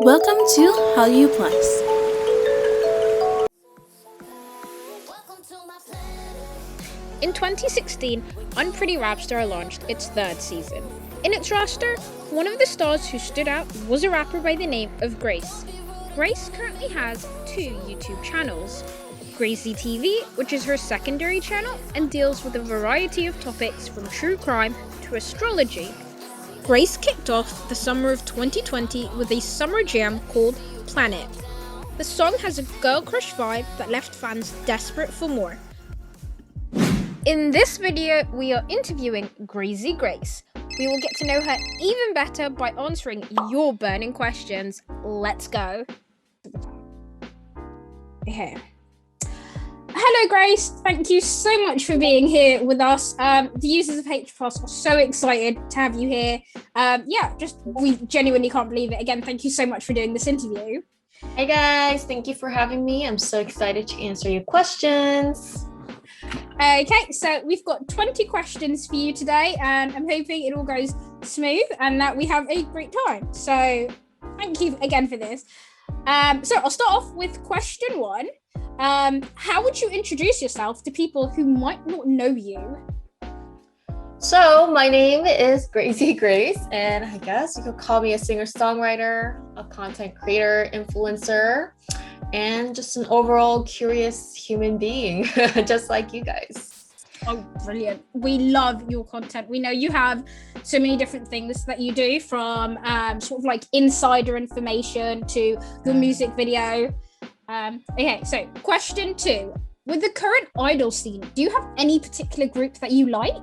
Welcome to Hallyu Plus. In 2016, Unpretty Rap Star launched its third season. In its roster, one of the stars who stood out was a rapper by the name of Grace. Grace currently has two YouTube channels, Grazy TV, which is her secondary channel and deals with a variety of topics from true crime to astrology. Grace kicked off the summer of 2020 with a summer jam called Planet. The song has a girl crush vibe that left fans desperate for more. In this video, we are interviewing Grazy Grace. We will get to know her even better by answering your burning questions. Let's go. Okay. Hello, Grace. Thank you so much for being here with us. The users of H Plus are so excited to have you here. We genuinely can't believe it. Again, thank you so much for doing this interview. Hey guys, thank you for having me. I'm so excited to answer your questions. Okay, so we've got 20 questions for you today, and I'm hoping it all goes smooth and that we have a great time. So thank you again for this. So I'll start off with question one. How would you introduce yourself to people who might not know you? So my name is Grazy Grace, and I guess you could call me a singer-songwriter, a content creator, influencer, and just an overall curious human being, just like you guys. Oh, brilliant. We love your content. We know you have so many different things that you do, from sort of like insider information to your music video. Okay, so question two. With the current idol scene, do you have any particular group that you like?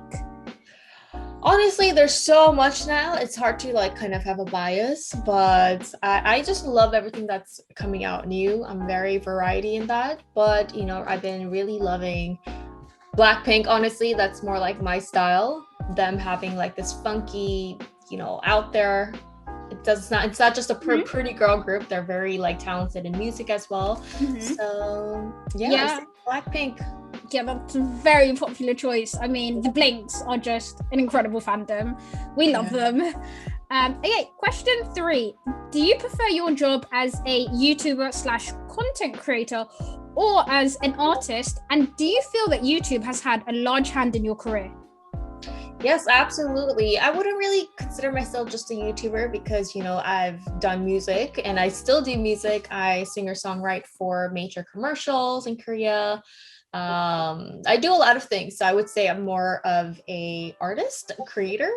Honestly, there's so much now. It's hard to kind of have a bias, but I just love everything that's coming out new. I'm very variety in that, but I've been really loving Blackpink. Honestly, that's more like my style. Them having this funky, out there. It's not just a pretty girl group. They're very talented in music as well. So yeah. Blackpink. Yeah, that's a very popular choice. I mean, the Blinks are just an incredible fandom. We love them. Okay, question three. Do you prefer your job as a YouTuber/content creator or as an artist? And do you feel that YouTube has had a large hand in your career? Yes, absolutely. I wouldn't really consider myself just a YouTuber because, I've done music and I still do music. I sing or songwrite for major commercials in Korea. I do a lot of things. So I would say I'm more of a artist, a creator.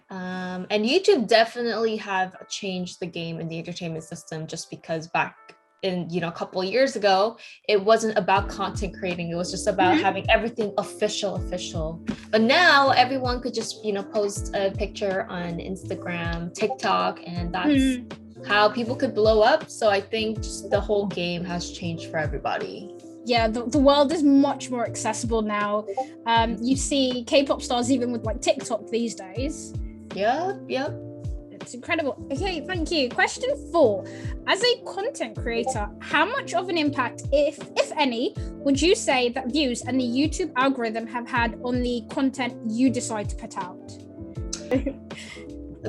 And YouTube definitely have changed the game in the entertainment system, just because back in a couple of years ago, it wasn't about content creating. It was just about having everything official. But now everyone could just post a picture on Instagram, TikTok, and that's how people could blow up. So I think just the whole game has changed for everybody. Yeah, the world is much more accessible now. You see K-pop stars even with TikTok these days. Yep. It's incredible. Okay, thank you. Question four. As a content creator, how much of an impact, if any, would you say that views and the YouTube algorithm have had on the content you decide to put out?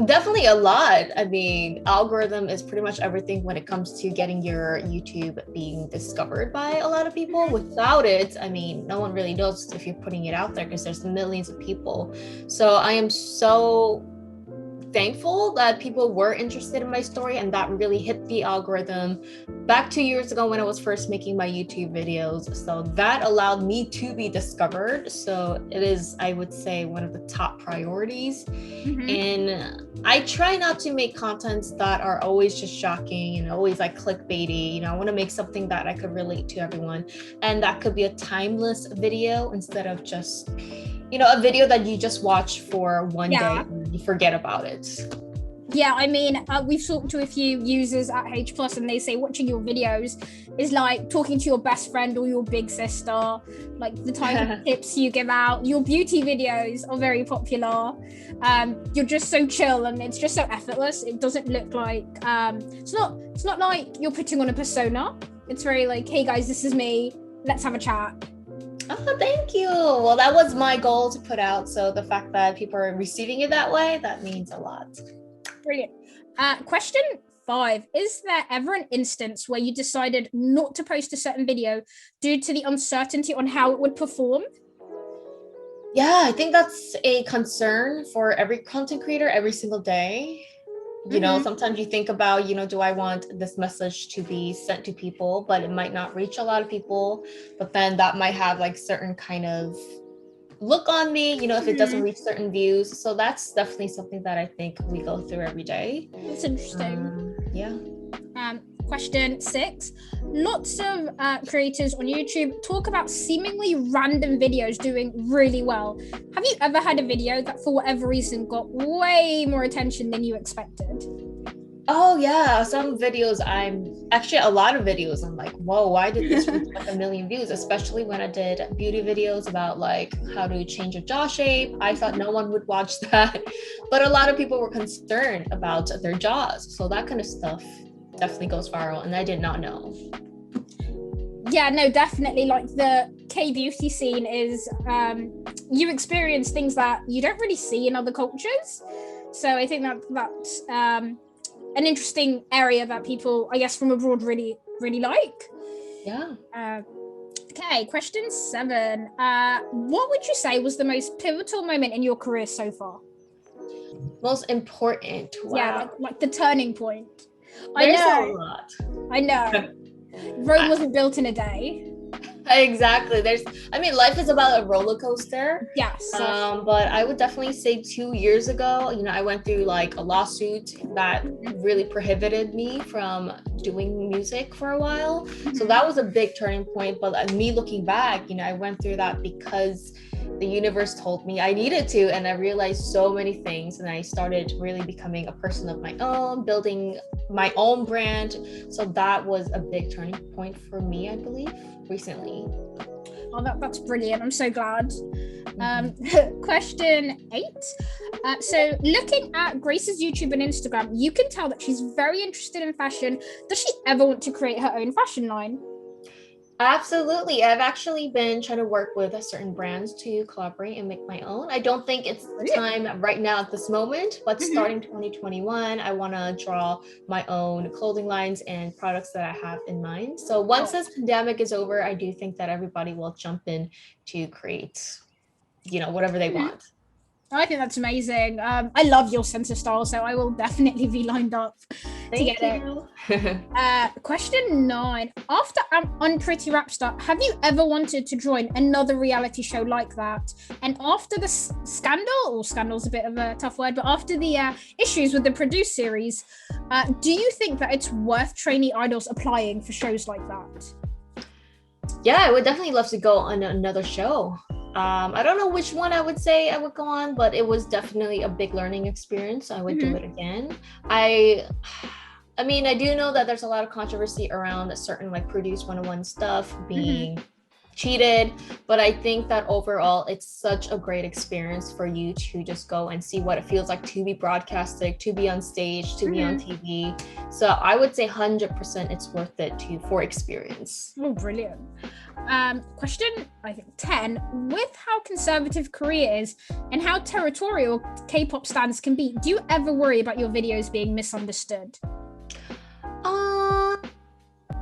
Definitely a lot. I mean, algorithm is pretty much everything when it comes to getting your YouTube being discovered by a lot of people. Without it, I mean, no one really knows if you're putting it out there because there's millions of people. So I am so thankful that people were interested in my story, and that really hit the algorithm back 2 years ago when I was first making my YouTube videos. So that allowed me to be discovered. So it is, I would say, one of the top priorities. And I try not to make contents that are always just shocking and always clickbaity. I want to make something that I could relate to everyone, and that could be a timeless video instead of just a video that you just watch for one day and you forget about it. Yeah, I mean, we've talked to a few users at H Plus, and they say watching your videos is like talking to your best friend or your big sister. The type of tips you give out. Your beauty videos are very popular. You're just so chill, and it's just so effortless. It doesn't look like it's not like you're putting on a persona. It's very hey guys, this is me. Let's have a chat. Oh, thank you. Well, that was my goal to put out. So the fact that people are receiving it that way, that means a lot. Brilliant. Question 5, is there ever an instance where you decided not to post a certain video due to the uncertainty on how it would perform? Yeah, I think that's a concern for every content creator every single day. Sometimes you think about, do I want this message to be sent to people, but it might not reach a lot of people, but then that might have like certain kind of look on me, if it doesn't reach certain views. So that's definitely something that I think we go through every day. That's interesting. Yeah. Question 6. Lots of creators on YouTube talk about seemingly random videos doing really well. Have you ever had a video that for whatever reason got way more attention than you expected? Oh yeah, some videos a lot of videos I'm like, whoa, why did this reach like 1 million views? Especially when I did beauty videos about like how to change your jaw shape. I thought no one would watch that, but a lot of people were concerned about their jaws. So that kind of stuff definitely goes viral, and I did not know. Yeah, no, definitely. Like the K-beauty scene is, you experience things that you don't really see in other cultures. So I think that's an interesting area that people, I guess, from abroad really, really like. Yeah. Okay, question 7. What would you say was the most pivotal moment in your career so far? Most important? Wow. Yeah, like the turning point. There's I know. a lot. I know. Rome wasn't built in a day. Exactly. Life is about a roller coaster. Yes. But I would definitely say 2 years ago, I went through like a lawsuit that really prohibited me from doing music for a while. So that was a big turning point. But me looking back, I went through that because the universe told me I needed to, and I realized so many things, and I started really becoming a person of my own, building my own brand. So that was a big turning point for me, I believe, recently. Oh, that's brilliant. I'm so glad. Question 8. So looking at Grace's YouTube and Instagram, you can tell that she's very interested in fashion. Does she ever want to create her own fashion line? Absolutely. I've actually been trying to work with certain brands to collaborate and make my own. I don't think it's the time right now at this moment, but starting 2021, I want to draw my own clothing lines and products that I have in mind. So once this pandemic is over, I do think that everybody will jump in to create, whatever they want. I think that's amazing. I love your sense of style, so I will definitely be lined up to get it. Question 9. After Unpretty Rap Star, have you ever wanted to join another reality show like that? And after the scandal's a bit of a tough word, but after the issues with the Produce series, do you think that it's worth trainee idols applying for shows like that? Yeah, I would definitely love to go on another show. I don't know which one I would say I would go on, but it was definitely a big learning experience. I would do it again. I do know that there's a lot of controversy around certain like Produce 101 stuff being cheated, but I think that overall it's such a great experience for you to just go and see what it feels like to be broadcasted, to be on stage, to be on TV. So I would say 100% it's worth it for experience. Oh, brilliant. Question, I think 10. With how conservative Korea is and how territorial K-pop stans can be, do you ever worry about your videos being misunderstood?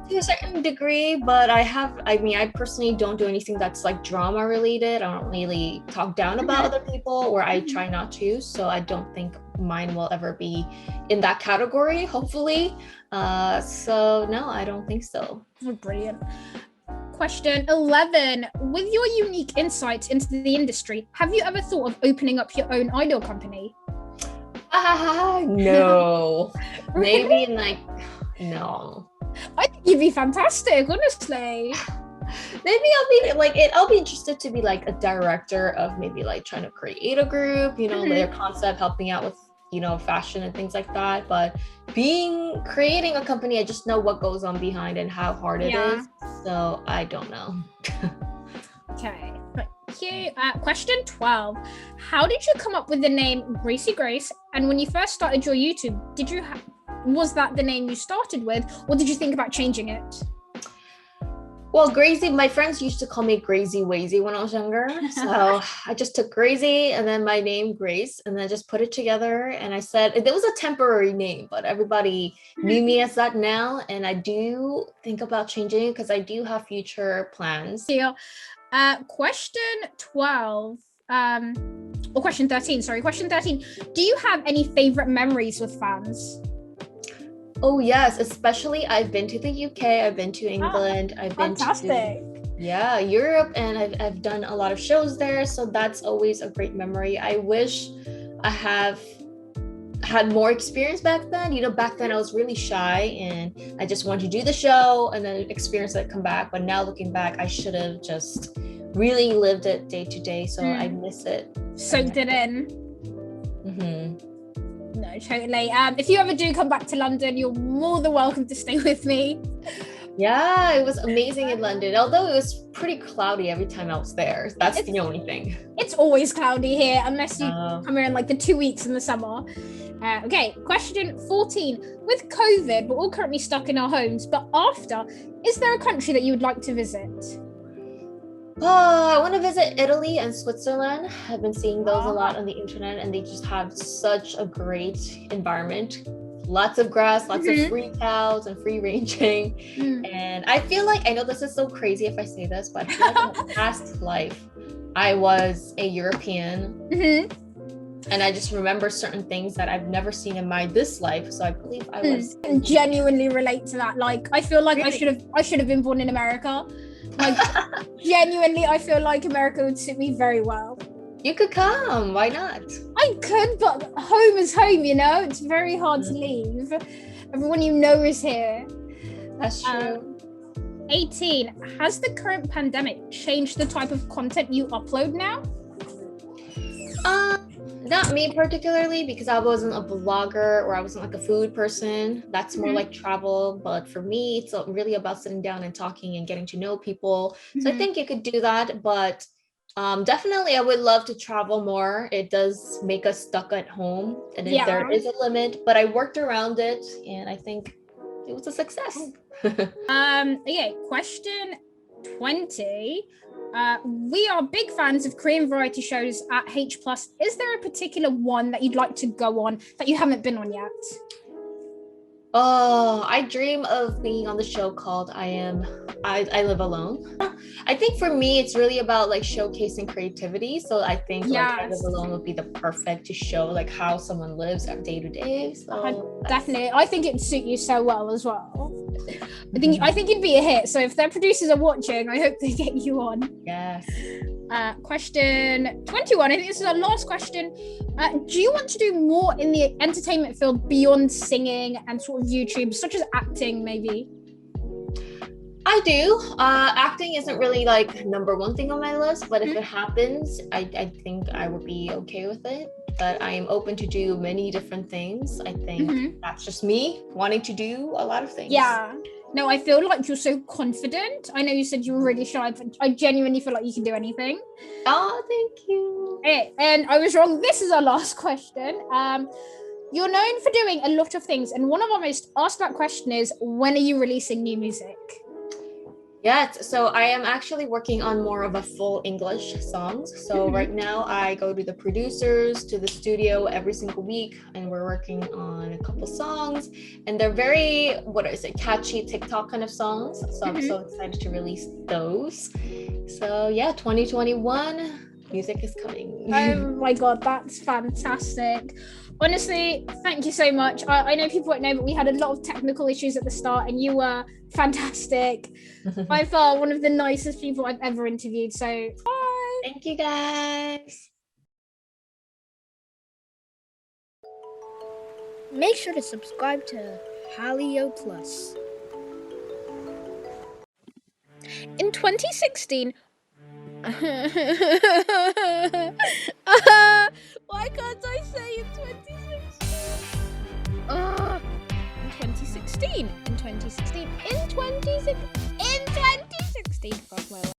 To a certain degree, but I personally don't do anything that's like drama related. I don't really talk down about other people, or I try not to. So I don't think mine will ever be in that category, hopefully. So no, I don't think so. Oh, brilliant. Question 11. With your unique insights into the industry, have you ever thought of opening up your own idol company? No. Maybe no. I think you'd be fantastic, honestly. Maybe I'll be interested to be like a director of maybe like trying to create a group, their concept, helping out with, fashion and things like that. But creating a company, I just know what goes on behind and how hard it is. So I don't know. Okay. Thank you. Question 12. How did you come up with the name Grazy Grace? And when you first started your YouTube, was that the name you started with, or did you think about changing it? Well, Grazy, my friends used to call me Grazy Wazy when I was younger. So I just took Grazy and then my name Grace and then just put it together. And I said it was a temporary name, but everybody knew me as that now. And I do think about changing it because I do have future plans. Here, question 12. Or question 13, sorry. Question 13. Do you have any favorite memories with fans? Oh yes, especially I've been to the UK, I've been to England, I've been Fantastic. to Europe, and I've done a lot of shows there. So that's always a great memory. I wish I have had more experience back then. You know, back then I was really shy and I just wanted to do the show and then experience it, come back. But now looking back, I should have just really lived it day to day. So I miss it. Soaked it in. Mm-hmm. No, totally. If you ever do come back to London, you're more than welcome to stay with me. Yeah, it was amazing in London, although it was pretty cloudy every time I was there. That's the only thing. It's always cloudy here, unless you come here in like the 2 weeks in the summer. Okay, question 14. With COVID, we're all currently stuck in our homes, but after, is there a country that you would like to visit? Oh, I want to visit Italy and Switzerland. I've been seeing those a lot on the internet, and they just have such a great environment. Lots of grass, lots of free cows and free ranging. And I feel like, I know this is so crazy if I say this, but I feel like in my past life, I was a European. And I just remember certain things that I've never seen in this life. So I believe I was. I genuinely relate to that. Like, I feel like really? I should have been born in America. Like, genuinely, I feel like America would suit me very well. You could come. Why not? I could, but home is home, you know? It's very hard to leave. Everyone you know is here. That's true. 18. Has the current pandemic changed the type of content you upload now? Not me particularly, because I wasn't a blogger or I wasn't like a food person. That's more like travel. But for me, it's really about sitting down and talking and getting to know people. So I think you could do that. But definitely, I would love to travel more. It does make us stuck at home. And there is a limit, but I worked around it and I think it was a success. Okay, question 20. We are big fans of Korean variety shows at H+. Is there a particular one that you'd like to go on that you haven't been on yet? Oh, I dream of being on the show called I Live Alone. I think for me, it's really about like showcasing creativity. So I think like I Live Alone would be the perfect to show like how someone lives day to day. So definitely, I think it'd suit you so well as well. I think you'd be a hit. So if their producers are watching, I hope they get you on. Yes. Question 21. I think this is our last question. Do you want to do more in the entertainment field beyond singing and sort of YouTube, such as acting, maybe? I do. Acting isn't really like number one thing on my list, but if it happens, I think I would be okay with it. But I am open to do many different things. I think that's just me wanting to do a lot of things. Yeah. No, I feel like you're so confident. I know you said you were really shy, but I genuinely feel like you can do anything. Oh, thank you. And I was wrong. This is our last question. You're known for doing a lot of things, and one of our most asked about question is, when are you releasing new music? Yes, so I am actually working on more of a full English songs. So right now I go to the producers, to the studio every single week, and we're working on a couple songs, and they're very, catchy TikTok kind of songs. So I'm so excited to release those. So yeah, 2021, music is coming. Oh my God, that's fantastic. Honestly, thank you so much. I know people won't know, but we had a lot of technical issues at the start and you were fantastic. By far, one of the nicest people I've ever interviewed. So, bye. Thank you, guys. Make sure to subscribe to Hallyu. In 2016, why can't I say in 2016? In 2016, fuck my life.